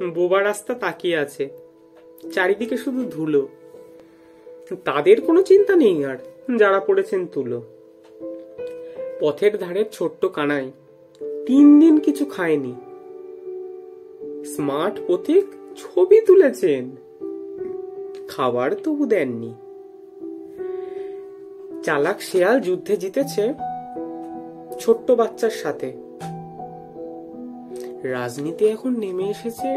বোবা রাস্তা তাকিয়ে আছে, চারিদিকে শুধু ধুলো। তাদের কোনো চিন্তা নেই আর, যারা পড়েছেন তুলো। পথের ধারের ছোট্ট কানাই 3 দিন কিছু খায়নি। স্মার্ট পথিক ছবি তুলেছেন, খাবার তবু দেননি। চালাক শেয়াল যুদ্ধে জিতেছে ছোট্ট বাচ্চার সাথে। রাজনীতি এখন নেমে এসেছে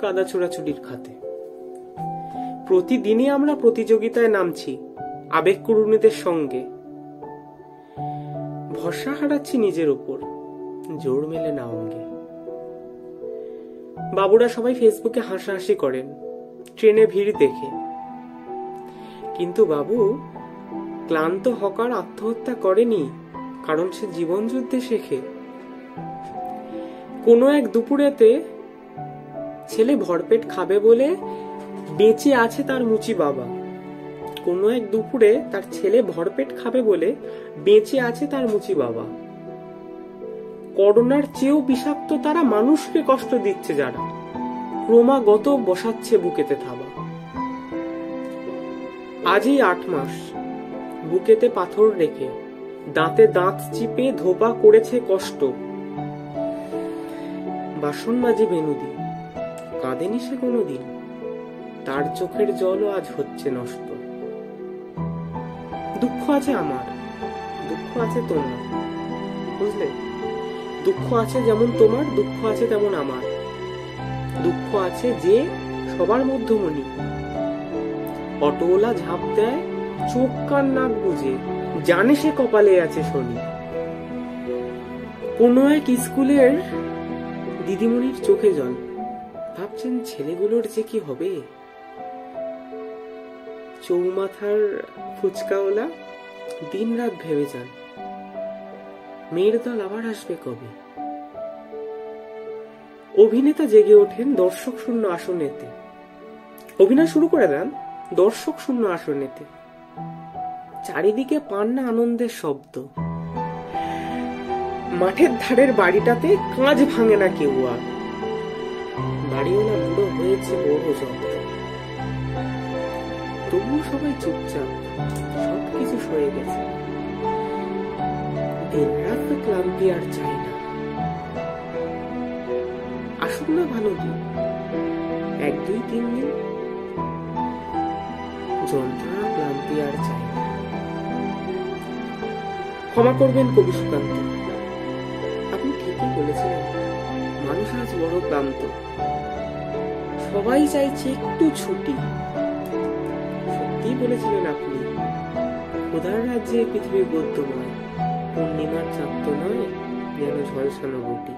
কাদা ছোড়াছুড়ির খাতে। প্রতিদিনই আমরা প্রতিযোগিতায় নামছি আবেগকুড়ুনিদের সঙ্গে। ভরসা হারাচ্ছি নিজের উপর, জোর মেলে না অঙ্গে। বাবুরা সবাই ফেসবুকে হাসাহাসি করেন ট্রেনে ভিড় দেখে, কিন্তু বাবু ক্লান্ত হকার আত্মহত্যা করেনি কারণ সে জীবন যুদ্ধে শেখে। কোনো এক দুপুরেতে ছেলে ভরপেট খাবে বলে বেঁচে আছে তার মুচি বাবা। কোনো এক দুপুরে তার ছেলে ভরপেট খাবে বলে বেঁচে আছে তার মুচি বাবা। করোনার চেয়েও বিষাক্ত তারা মানুষকে কষ্ট দিচ্ছে যারা, ক্রমাগত বসাচ্ছে বুকেতে থাবা। আজই 8 মাস বুকেতে পাথর রেখে দাঁতে দাঁত চিপে ধোপা করেছে কষ্ট। বাসন মাঝি বেনুদি কাঁদেনি সে কোনোদিন, তার চোখের জলও আজ হচ্ছে নষ্ট। দুঃখ আছে আমার, দুঃখ আছে তোমার, বুঝলে? দুঃখ আছে যেমন তোমার, দুঃখ আছে তেমন আমার। দুঃখ আছে যে সবার মধ্যমণি, অটোওয়ালা ঝাঁপ দেয় চোখ কান নাক বুঝে, জানে সে কপালে আছে শনি। কোনো এক স্কুলের দিদিমণির চোখে জল, ভাবছেন ছেলেগুলোর যে কি হবে। চৌমাথার ফুচকাওয়ালা দিন রাত ভেবে যান মেয়ের দল আবার আসবে কবে। অভিনেতা জেগে ওঠেন দর্শক শূন্য আসনেতে, অভিনয় শুরু করে দেন দর্শক শূন্য আসনেতে। চারিদিকে পান না আনন্দের শব্দ, মাঠের ধারের বাড়িটাতে কাঁচ ভাঙে না কেউ আর। বাড়িওয়ালা বুড়ো হয়েছে বড় জব্দ, তবুও সবাই চুপচাপ, সবকিছু সয়ে গেছে। দিন রাত ক্লান্তি আর চাই না, আসুক না ভালো দিন, 1 2 3 দিন, যন্ত্রণা ক্লান্তি আর চাই না। ক্ষমা করবেন কবি সুকান্ত, আপনি ঠিকই বলেছিলেন, মানুষ আজ বড় ক্লান্ত, সবাই চাইছে একটু ছুটি। সত্যি বলেছিলেন আপনি, খোদার রাজ্যে পৃথিবী বদ্ধ নয়, পূর্ণিমার চাঁদ তো নয় যেন ঝলসানো গুটি।